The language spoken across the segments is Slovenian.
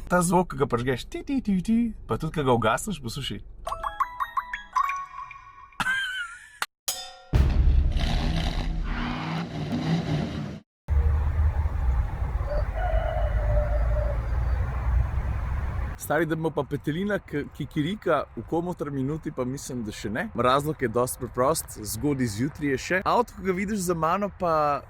Ta zvok, ki ga prižgeš, pa tudi, ki ga ugasneš, poslušaj. Stari, da bomo pa petelina kikirika v komotar minuti, pa mislim, da še ne. Razlog je dosti preprost, zgodaj zjutraj je še. Avto, ko ga vidiš za mano, pa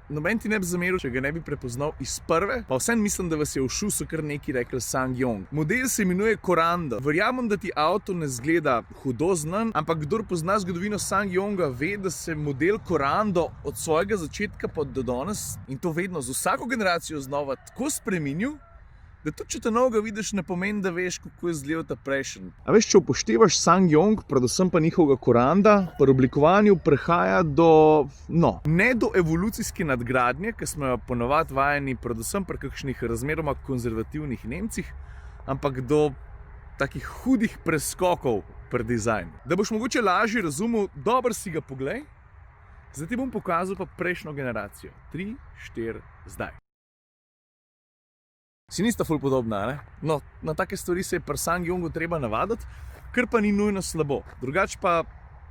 noben ti ne bi zameril, če ga ne bi prepoznal iz prve. Pa vsem mislim, da vas je v šusu kar neki rekli SsangYong. Model se imenuje Korando. Verjamem, da ti avto ne zgleda hudo znan, ampak kdor pozna zgodovino SsangYonga, ve, da se model Korando od svojega začetka pa do danes, in to vedno z vsako generacijo znova, tako spreminjal, da tudi če te novega vidiš, ne pomeni, da veš, kako je izgledal ta prejšnji. A veš, če upoštevaš SsangYong, predvsem pa njihovega Koranda, pri oblikovanju prehaja do, ne do evolucijske nadgradnje, ki smo jo ponavadi vajeni predvsem pri kakšnih razmeroma konzervativnih Nemcih, ampak do takih hudih preskokov pri dizajnu. Da boš mogoče lažje razumel, dobro si ga poglej, zdaj ti bom pokazal pa prejšnjo generacijo. 3, 4, zdaj. Si nista ful podobna, ne? No, na take stvari se je pri SsangYongu treba navaditi, kar pa ni nujno slabo. Drugače pa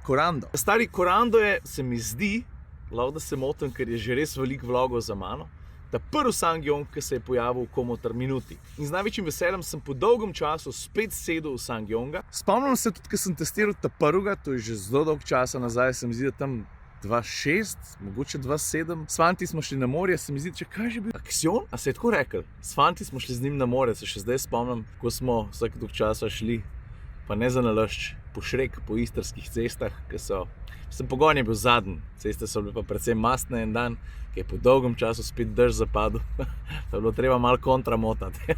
Korando. Stari Korando je, se mi zdi, lahko da se motim, ker je že res veliko vlogov za mano, ta prvi SsangYong, ki se je pojavil v komotar minuti. In z največjim veseljem sem po dolgem času spet sedel v SsangYonga. Spomnim se tudi, ko sem testiral ta prvega, to je že zelo dolg časa nazaj, se mi zdi, da tam 2006, mogoče 2007. S fanti smo šli na morje, se mi zdi, če kaj že bil? Axion? A se je tako rekel? S fanti smo šli z njim na morje, se še zdaj spomnim, ko smo vsak dolg časa šli, pa ne za nalašč, po Šrek, po istrskih cestah, ki so... Pogon je bil zadnji, ceste so bile pa predvsem mastne en dan, ki je po dolgem času spet dež zapadel, to je bilo treba malo kontra motati.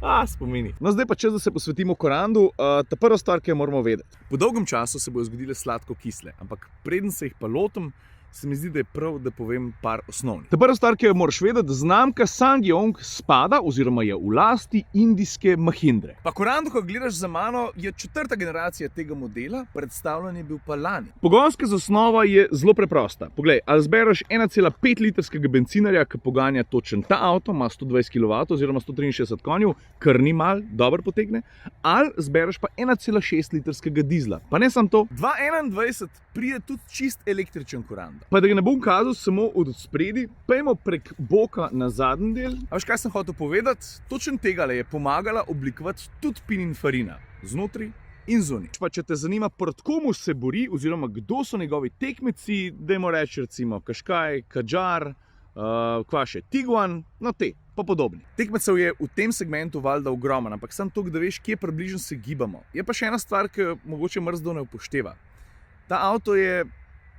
Spomini. No, zdaj pa čas, da se posvetimo Korandu. Ta prva stvar, ki jo moramo vedeti. Po dolgem času se bodo zgodile sladko-kisle, ampak preden se jih pa lotim, se mi zdi, da je prav, da povem par osnovnih. Ta prva stvar, ki jo moraš vedeti, znamka SsangYong spada oziroma je v lasti indijske Mahindre. Pa Korando, ko gledaš za mano, je 4. generacija tega modela, predstavljen je bil pa lani. Pogonska zasnova je zelo preprosta. Poglej, ali zbereš 1,5 litrskega bencinarja, ki poganja točen ta avto, ima 120 kW oziroma 163 konjev, kar ni mal, dobro potegne, ali zbereš pa 1,6 litrskega dizla. Pa ne samo to, 2021 pride tudi čist električen Korando. Pa da ga ne bom kazal samo od spredi, pejmo prek boka na zadnji del. A veš, kaj sem hotel povedati? Točno tega je pomagala oblikovati tudi Pininfarina, znotri in zunaj. Pa če te zanima, proti komu se bori, oziroma kdo so njegovi tekmeci, dajmo reči recimo Qashqai, Kadjar, kva še, Tiguan, no te, pa podobni. Tekmecev je v tem segmentu valjda ogromen, ampak samo to, da veš, kje približno se gibamo. Je pa še ena stvar, ki mogoče mrzdo ne upošteva. Ta avto je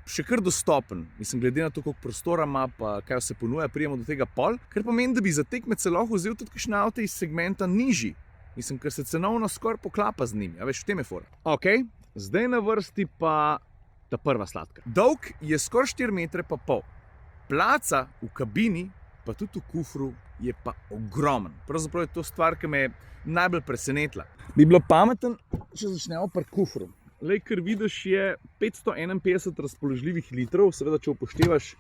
še kar dostopen, mislim, glede na to, koliko prostora ima, pa kaj se ponuja, prijemo do tega pol, kar pomeni, da bi za tekmece lahko vzel tudi kakšne avte iz segmenta nižji. Mislim, ker se cenovno skoraj poklapa z njimi, a veš, v tem je fora. Ok, zdaj na vrsti pa ta prva sladka. Dolg je skoraj 4,5 metre. Placa v kabini, pa tudi v kufru, je pa ogromen. Pravzaprav je to stvar, ki me je najbolj presenetila. Bi bilo pametno, če začnemo pri kufru. Lej, kar vidiš, je 551 razpoložljivih litrov, seveda, če upoštevaš,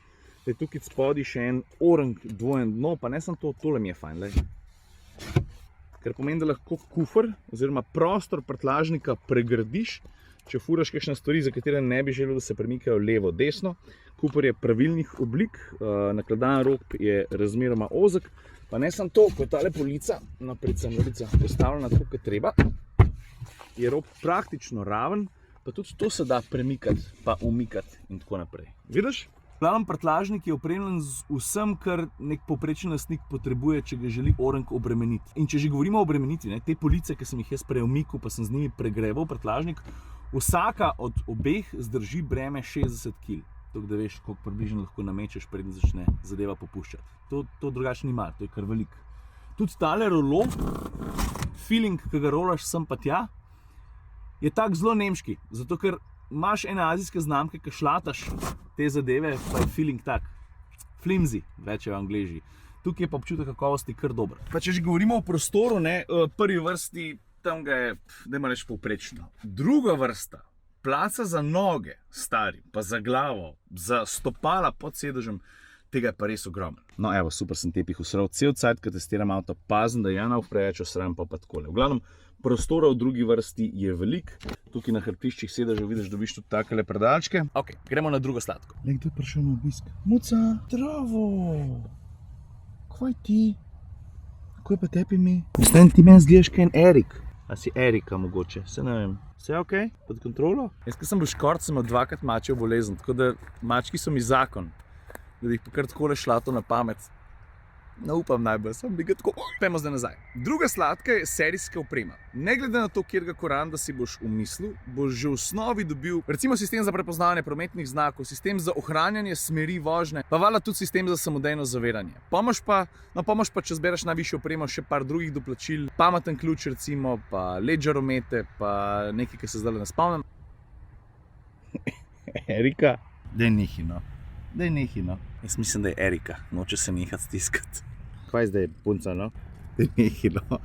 da je tukaj spodaj še en orang dvojen dno, pa ne samo to, tole mi je fajn, lej. Ker pomeni, da lahko kufer oziroma prostor prtljažnika pregradiš, če furaš kakšne stvari, za katere ne bi želel, da se premikajo levo, desno. Kufer je pravilnih oblik, nakladan rob je razmeroma ozek, pa ne samo to, ko je tale polica, predvsem postavljena tako, kot treba, je rob praktično raven, pa tudi to se da premikati, pa umikati in tako naprej. Vidiš? Glavni prtljažnik je opremljen z vsem, kar nek povprečen lastnik potrebuje, če ga želi orenk obremeniti. In če že govorimo o obremenitvi, te police, ki sem jih jaz prej umikal, pa sem z njimi pregreval prtljažnik, vsaka od obeh zdrži breme 60 kg. Tako da veš, koliko približno lahko namečeš, preden začne zadeva popuščati. To drugače ni malo, to je kar veliko. Tudi tale rolo, feeling, ki ga rolaš sem pa tja, je tak zelo nemški, zato ker imaš ene azijske znamke, ki šlataš te zadeve, pa je feeling tak, flimsy, rečejo Angleži. Tukaj je pa občutek kakovosti kar dober. Pa če že govorimo o prostoru, prvi vrsti, tam ga je, dajmo reči, povprečno. Druga vrsta, placa za noge, stari, pa za glavo, za stopala pod sedežem, tega je pa res ogromno. No, evo, super sem tepih usral. Cel cajt, ko testiram avto, pazim, da ja ne preveč osram, pa takole. V glavnem, prostora v drugi vrsti je velik. Tukaj na hrbtiščih sedežev vidiš, dobiš tudi takele predalčke. Ok, gremo na drugo sladko. Le, kdo je prišel na obisk? Muca, zdravo! Kaj ti? Kako je pa tebi ime? Mislim, ti meni zgledaš kaj en Erik. A si Erika mogoče, se ne vem. Vse ok? Pod kontrolo? Jaz, ko sem bil škort, sem imel 2krat mačjo bolezen, tako da mački so mi zakon. Da bi jih pa kar takole šla to na pamet. Ne upam najbolj, sem bi ga tako... Pejmo zdaj nazaj. Druga sladka je serijska oprema. Ne glede na to, kjerga koranda si boš umislil, boš že v osnovi dobil recimo sistem za prepoznavanje prometnih znakov, sistem za ohranjanje smeri vožnje, pa valjda tudi sistem za samodejno zaviranje. Pomož pa, če zbereš najvišjo opremo, še par drugih doplačil, pameten ključ recimo, pa LED žaromete, pa nekaj, ki se zdaj ne spomnim. Erika? Daj nehi, no. Daj nehi, no. Jaz mislim, da je Erika, noče se nehati stiskati. Kaj zdaj, punca, no? Daj nehi, no.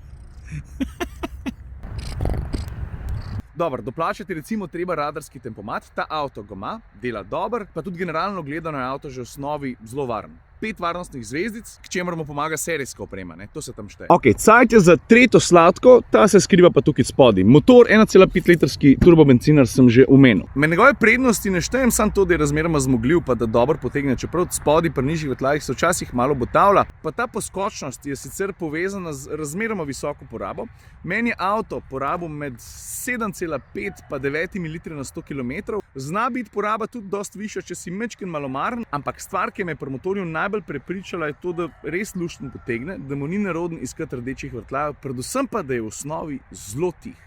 Dobro, doplačati recimo treba radarski tempomat, ta avto ga ima, dela dober, pa tudi generalno gledano je avto že v osnovi zelo varen. 5 varnostnih zvezdic, k čemur mu pomaga serijska oprema, ne? To se tam šteje. Ok, cajt je za tretjo sladko, ta se skriva pa tukaj spodaj. Motor 1,5 litrski turbobencinar sem že omenil. Med njegove prednosti ne štejem samo to, da je razmeroma zmogljiv, pa da dobro potegne, čeprav spodaj pri nižjih vrtljajih se včasih malo botavlja, pa ta poskočnost je sicer povezana z razmeroma visoko porabo. Meni je avto porabil med 7,5 pa 9 litri na 100 km. Zna biti poraba tudi dosti višja, če si mečken malomaren, ampak stvar, ki me pri motorju najbolj prepričala, je to, da res luštno potegne, da mu ni neroden iskati rdečih vrtljajev, predvsem pa, da je v osnovi zelo tih.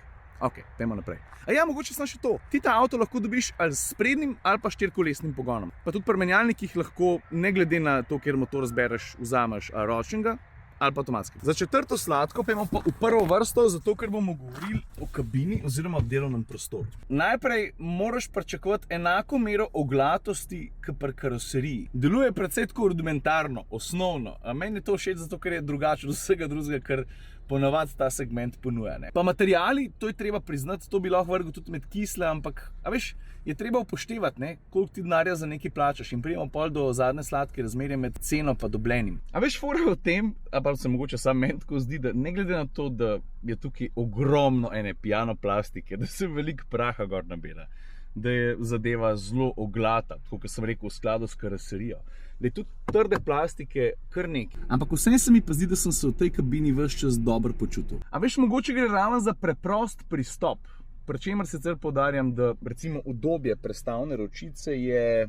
Ok, pojmo naprej. A ja, mogoče samo še to. Ti ta avto lahko dobiš ali s prednjim ali pa štirikolesnim pogonom. Pa tudi pri menjalnikih lahko, ne glede na to, kjer motor zbereš, vzameš ročnega ali pa avtomatski. Za četrto sladko pojmo pa v prvo vrsto, zato ker bomo govorili o kabini oziroma o delovnem prostoru. Najprej moraš pričakovati enako mero oglatosti kot pri karoseriji. Deluje precej tako rudimentarno, osnovno. A meni je to všeč, zato ker je drugače od vsega drugega, kar ponavadi ta segment ponuja. Pa materiali, to je treba priznati, to bi lahko vrgel tudi med kisle, ampak a veš, je treba upoštevati, ne, koliko ti denarja za nekaj plačaš in prijemo pol do zadnje sladke razmerje med ceno pa dobljenim. A veš, fora v tem, pa se mogoče sam meni tako zdi, da ne glede na to, da je tukaj ogromno ene piano plastike, da se veliko praha gor nabira, da je zadeva zelo oglata, tako kot sem rekel, v skladu s karoserijo, da je tudi trde plastike kar nekaj. Ampak vsem se mi pa zdi, da sem se v tej kabini ves čas dobro počutil. A veš, mogoče gre ravno za preprost pristop, pri čemer sicer poudarjam, da recimo udobje prestavne ročice je,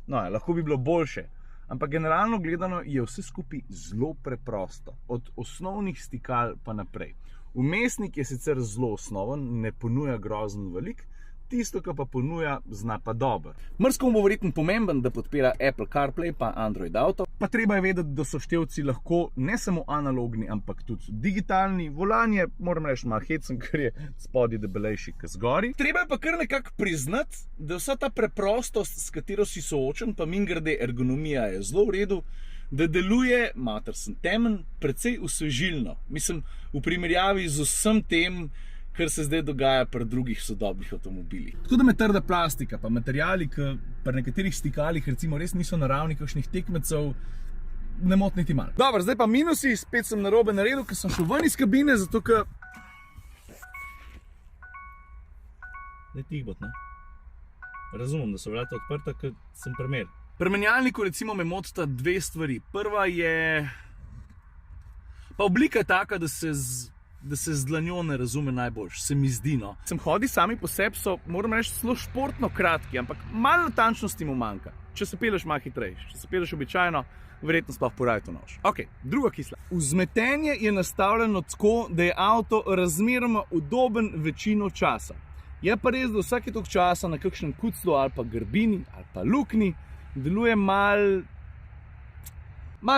no, lahko bi bilo boljše, ampak generalno gledano je vse skupaj zelo preprosto, od osnovnih stikal pa naprej. Vmesnik je sicer zelo osnoven, ne ponuja grozen velik, tisto, kar pa ponuja, zna pa dobro. Mrzko bo verjetno pomemben, da podpira Apple CarPlay pa Android Auto, pa treba je vedeti, da so števci lahko ne samo analogni, ampak tudi digitalni. Volan je, moram reči, malo hecen, ker je spodaj debelejši kot zgori. Treba je pa kar nekako priznati, da vsa ta preprostost, s katero si soočen, pa mimogrede ergonomija je zelo v redu, da deluje, mater sem temen, precej osvežilno. Mislim, v primerjavi z vsem tem, kar se zdaj dogaja pri drugih sodobnih avtomobilih. Tako da me trda plastika, pa materiali, ki pri nekaterih stikalih recimo res niso naravni kakšnih tekmecev, ne moti niti malo. Dobro, zdaj pa minusi, spet sem narobe naredil, ker sem šel ven iz kabine, zato ker... Ne tih bot, ne? Razumem, da so vrata odprta, ker sem primer. Pri menjalniku recimo me motita dve stvari. Prva je... Pa oblika je taka, da se z dlanjo ne razume najboljš, se mi zdi, no. Hodi sami po sebi so, moram reči, zelo športno kratki, ampak malo natančnosti mu manjka. Če se peleš malo hitrejš, če se peleš običajno, verjetno sploh poraji to nož. Ok, druga kisla. Vzmetenje je nastavljeno tako, da je avto razmeroma udoben večino časa. Je pa res, da vsake toliko časa na kakšnem kuclu ali pa grbini ali pa luknji deluje malo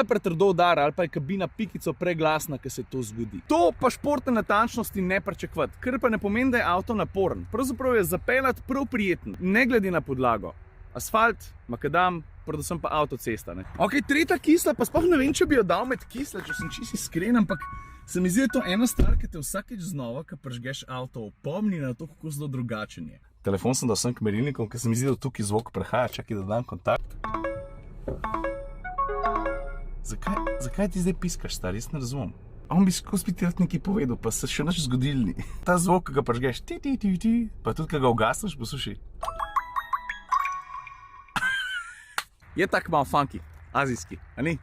pretrdo udar ali pa je kabina pikico preglasna, ko se to zgodi. To pa športne natančnosti ne pričakovati, kar pa ne pomeni, da je avto naporen. Pravzaprav je zapeljati prav prijeten, ne glede na podlago. Asfalt, makadam, predvsem pa avtocesta. Ne? Ok, tretja kisla, pa sploh ne vem, če bi jo dal med kisle, če sem čisto iskren, ampak se mi zdi, da je to ena stvar, ki te vsakeč znova, ko prižgeš avto, opomni na to, kako zelo drugačen je. Telefon sem dal sem k merilnikom, ker se mi zdi, da tukaj zvok prehaja, čakaj, da dam kontakt. Zakaj ti zdaj piskaš, star? Jaz ne razumem. On bi skozi ti rad nekaj povedal, pa se še nič zgodil ni. Ta zvok, ki ga prižgeš, ti, pa tudi, ki ga ugasneš, poslušaj. Je tak malo funky, azijski, a ni?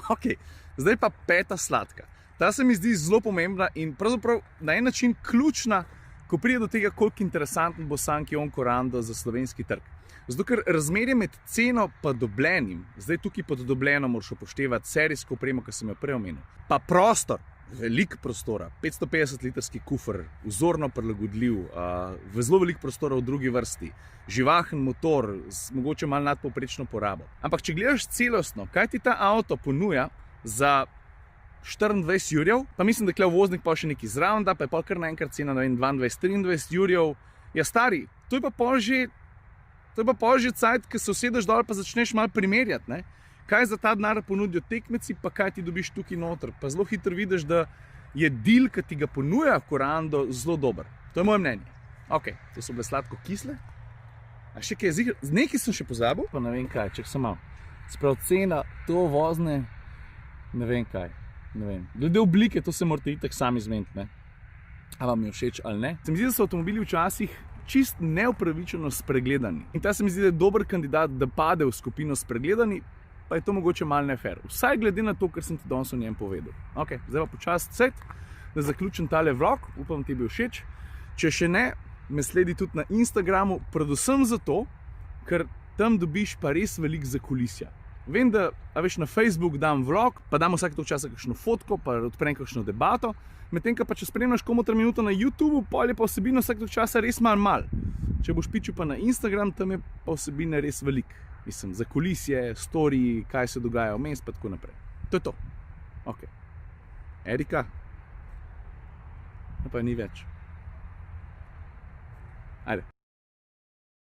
Ok, zdaj pa peta sladka. Ta se mi zdi zelo pomembna in pravzaprav na en način ključna, ko pride do tega, koliko interesanten bo Sankion Corando za slovenski trg. Zato, ker razmerje med ceno pa dobljenim, zdaj tukaj pod dobljeno moraš upoštevati serijsko opremo, ki sem jo prej omenil, pa prostor, velik prostora, 550 litrski kufer, vzorno prilagodljiv, v zelo velik prostora v drugi vrsti, živahen motor, z mogoče malo nadpovprečno porabo. Ampak če gledaš celostno, kaj ti ta avto ponuja za 24 jurjev, pa mislim, da je voznik pa še nekaj zraven, da pa je pa kar naenkrat cena, ne vem, 22-23 jurjev, ja stari, to je pa pol že cajt, ki se usedeš dol pa začneš malo primerjati, ne? Kaj za ta denar ponudijo tekmeci, pa kaj ti dobiš tukaj noter. Pa zelo hitro vidiš, da je deal, ki ti ga ponuja Corando, zelo dober. To je moje mnenje. Ok, to so bile sladko kisle. A še kaj, nekaj sem še pozabil, pa ne vem kaj, čak sem malo. Sprav cena, to vozne, ne vem kaj, ne vem. Glede oblike, to se morate itak sami zmeniti, ne? A vam je všeč ali ne? Se mi zdi, da so avtomobili včasih čist neupravičeno spregledani. In ta se mi zdi, da je dober kandidat, da pade v skupino spregledani, pa je to mogoče malo nefair. Vsaj glede na to, kar sem ti danes o njem povedal. Ok, zdaj pa počasi set, da zaključim tale vlog, upam ti je bil všeč. Če še ne, me sledi tudi na Instagramu, predvsem zato, ker tam dobiš pa res veliko zakulisja. Vem, da na Facebook dam vlog, pa dam vsake toliko časa kakšno fotko, pa odprem kakšno debato, medtem pa če spremljaš komotra minuto na YouTubeu, pol je pa vsebina vsake toliko časa res malo. Če boš pičil pa na Instagram, tam je pa vsebina res veliko. Mislim, zakulisje, storiji, kaj se dogaja vmes, pa tako naprej. To je to. Ok. Erika? Pa ni več. Ajde.